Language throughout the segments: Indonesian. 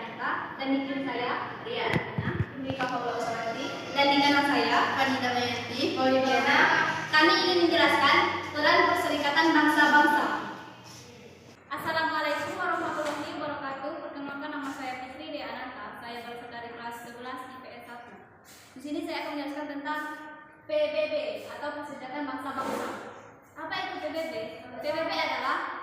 Anita, dan di tim saya Ria Mika Paulosawati, dan di kanan saya Kanida Mayanti Pauliana. Kami ingin menjelaskan peran Perserikatan Bangsa-Bangsa. Assalamualaikum warahmatullahi wabarakatuh. Perkenalkan, nama saya Fitri Ria Ananta. Saya berasal dari kelas 11 IPS 1. Di sini saya akan menjelaskan tentang PBB atau Perserikatan Bangsa-Bangsa. Apa itu PBB? PBB adalah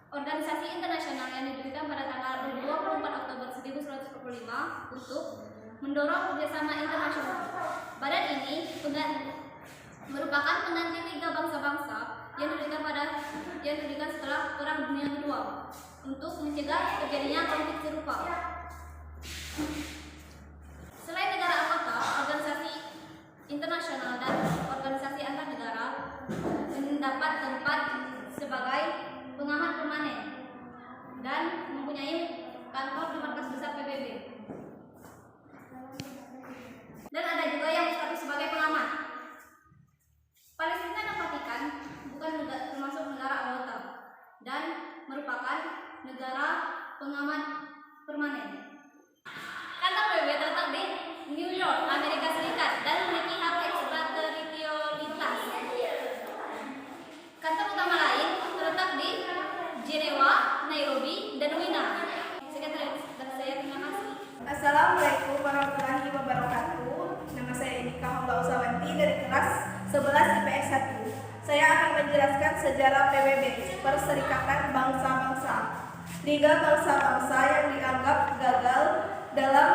organisasi internasional yang didirikan pada tanggal 24 Oktober 1945 untuk mendorong kerjasama internasional. Badan ini merupakan pengganti Liga Bangsa-Bangsa yang didirikan setelah Perang Dunia Kedua untuk mencegah terjadinya konflik serupa. Selain negara anggota, organisasi internasional dan organisasi antar negara mendapat tempat sebagai pengamat permanen dan mempunyai kantor di markas besar PBB. Dan ada juga yang berstatus sebagai pengamat. Palestina dan Vatikan bukan termasuk negara anggota dan merupakan negara pengamat permanen. Kantor PBB terletak di New York, Amerika Serikat, dan memiliki hak ekstrateritorialitas. Kantor utama lain terletak di Jenewa, Nairobi, dan Wina. Sekian dari saya, terima kasih. Assalamualaikum warahmatullahi wabarakatuh. Nama saya Nika Paulosawati dari kelas 11 IPS 1. Saya akan menjelaskan sejarah PBB, Perserikatan Bangsa-Bangsa. Liga Bangsa-Bangsa yang dianggap gagal dalam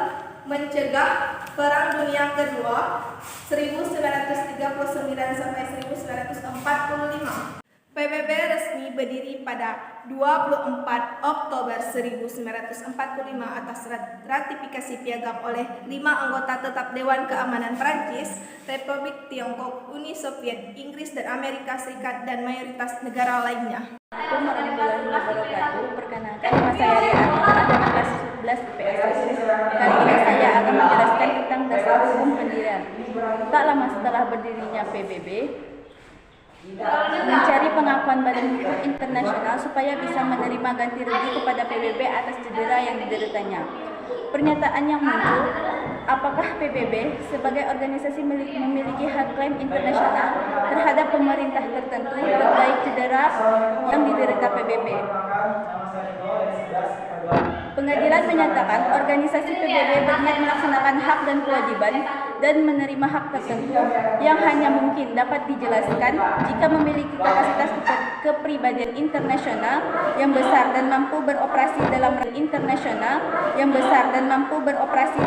mencegah Perang Dunia Kedua 1939 sampai 1945. PBB resmi berdiri pada 24 Oktober 1945 atas ratifikasi piagam oleh 5 anggota tetap Dewan Keamanan Prancis, Republik Tiongkok, Uni Soviet, Inggris dan Amerika Serikat, dan mayoritas negara lainnya. Assalamualaikum warahmatullahi wabarakatuh. Perkenalkan, nama saya Ria Anita dari kelas 11 IPS 1. Kali ini saya akan menjelaskan tentang dasar hukum pendirian. Tak lama setelah berdirinya PBB, mencari pengakuan Badan Hukum Internasional supaya bisa menerima ganti rugi kepada PBB atas cedera yang dideritanya. Pernyataan yang muncul, apakah PBB sebagai organisasi memiliki hak klaim internasional terhadap pemerintah tertentu terkait cedera yang diderita PBB. Pengadilan menyatakan organisasi PBB berniat melaksanakan hak dan kewajiban dan menerima hak tertentu yang hanya mungkin dapat dijelaskan jika memiliki kapasitas kepribadian internasional yang besar dan mampu beroperasi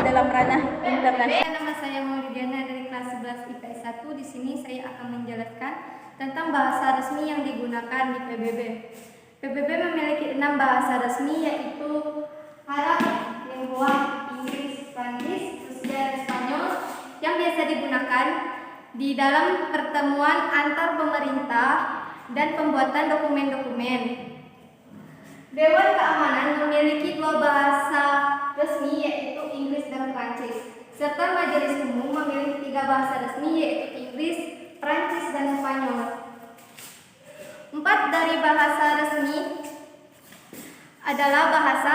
dalam ranah internasional Nama saya Maulidiana dari kelas 11 IPS 1. Di sini saya akan menjelaskan tentang bahasa resmi yang digunakan di PBB. PBB memiliki 6 bahasa resmi, yaitu Arab, Lingua, Inggris, Prancis, Rusia, dan Spanyol, yang biasa digunakan di dalam pertemuan antar pemerintah dan pembuatan dokumen-dokumen. Dewan Keamanan memiliki 2 bahasa resmi, yaitu Inggris dan Prancis, serta Majelis Umum memiliki 3 bahasa resmi, yaitu Inggris, Prancis, dan Spanyol. 4 dari bahasa resmi adalah bahasa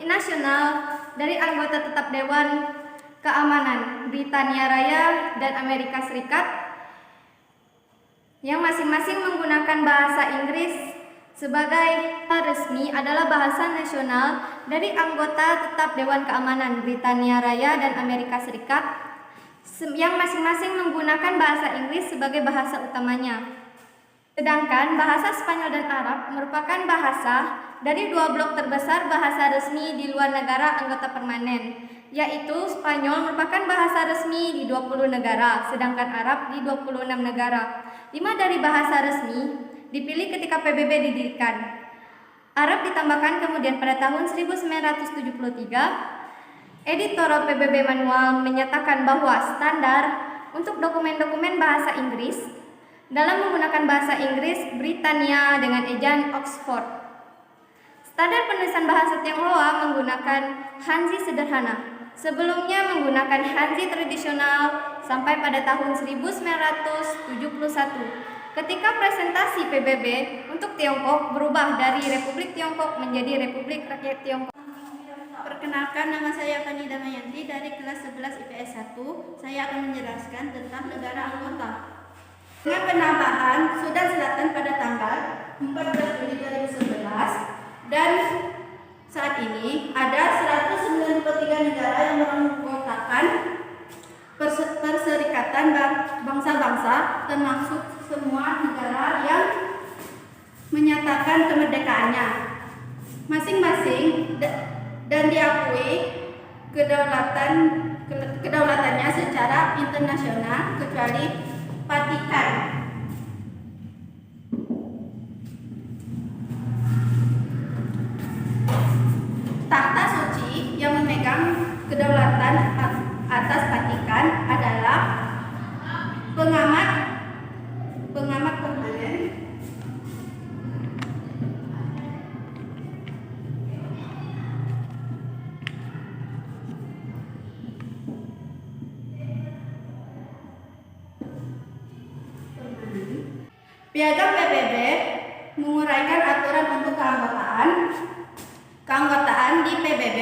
nasional dari anggota tetap Dewan Keamanan Britania Raya dan Amerika Serikat, yang masing-masing menggunakan bahasa Inggris sebagai resmi adalah bahasa nasional dari anggota tetap Dewan Keamanan Britania Raya dan Amerika Serikat, yang masing-masing menggunakan bahasa Inggris sebagai bahasa utamanya. Sedangkan bahasa Spanyol dan Arab merupakan bahasa dari 2 blok terbesar bahasa resmi di luar negara anggota permanen, yaitu Spanyol merupakan bahasa resmi di 20 negara, sedangkan Arab di 26 negara. 5 dari bahasa resmi dipilih ketika PBB didirikan. Arab ditambahkan kemudian pada tahun 1973. Editorial PBB Manual menyatakan bahwa standar untuk dokumen-dokumen bahasa Inggris dalam menggunakan bahasa Inggris Britania dengan ejaan Oxford. Standar penulisan bahasa Tionghoa menggunakan Hanzi sederhana. Sebelumnya menggunakan Hanzi tradisional sampai pada tahun 1971. Ketika presentasi PBB untuk Tiongkok berubah dari Republik Tiongkok menjadi Republik Rakyat Tiongkok. Perkenalkan, nama saya Fani Damayanti dari kelas 11 IPS 1. Saya akan menjelaskan tentang negara anggota. Dengan penambahan Sudan Selatan pada tanggal 14 Juli 2011 dan saat ini ada 193 negara yang menganggotakan Perserikatan Bangsa-Bangsa, termasuk semua negara yang menyatakan kemerdekaannya masing-masing dan diakui kedaulatannya secara internasional kecuali Vatikan. Tahta suci yang memegang kedaulatan atas Vatikan adalah pengamat permanen Piagam PBB menguraikan aturan untuk keanggotaan di PBB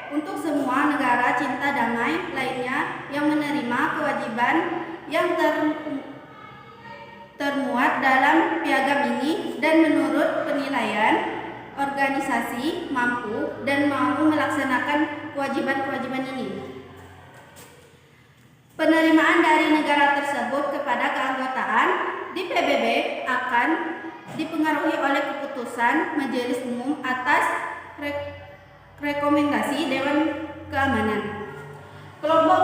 untuk semua negara cinta damai lainnya yang menerima kewajiban yang termuat dalam piagam ini dan menurut penilaian organisasi mampu dan mau melaksanakan kewajiban-kewajiban ini. Penerimaan dari negara tersebut kepada keanggotaan di PBB akan dipengaruhi oleh keputusan Majelis Umum atas rekomendasi Dewan Keamanan. Kelompok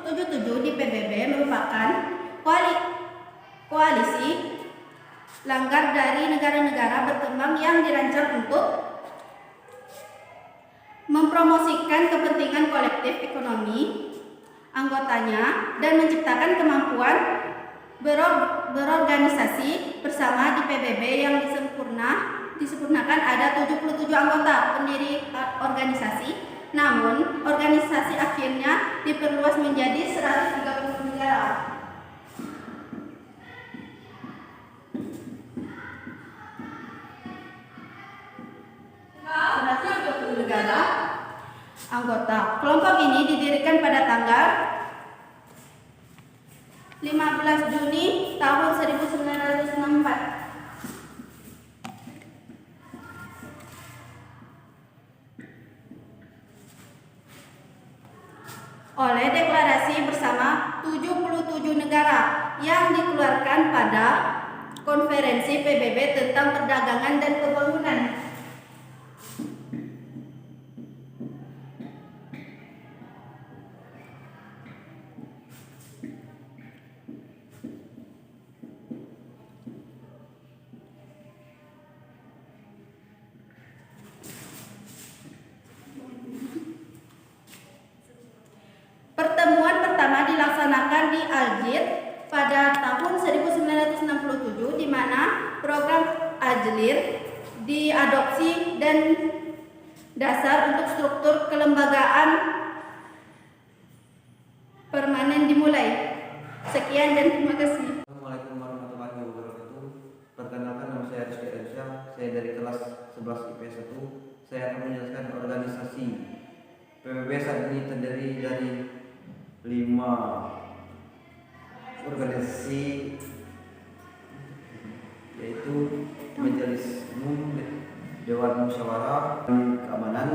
77 di PBB merupakan koalisi langgar dari negara-negara berkembang yang dirancang untuk mempromosikan kepentingan kolektif ekonomi anggotanya dan menciptakan kemampuan berorganisasi bersama di PBB yang disempurnakan ada 77 anggota pendiri organisasi, namun organisasi akhirnya diperluas menjadi 130 negara. Negara anggota. Kelompok ini didirikan pada tanggal 15 Juni tahun 1964 oleh deklarasi bersama 77 negara yang dikeluarkan pada konferensi PBB tentang perdagangan dan pembangunan. Pertemuan pertama dilaksanakan di Algiers pada tahun 1967, di mana program Algiers diadopsi dan dasar untuk struktur kelembagaan permanen dimulai. Sekian dan terima kasih. Assalamualaikum warahmatullahi wabarakatuh. Perkenalkan, nama saya Rizky Ardiansyah. Saya dari kelas 11 IPS 1. Saya akan menjelaskan organisasi. PBB saat ini terdiri dari 5 organisasi, yaitu Majelis Umum, Dewan Musyawarah Keamanan,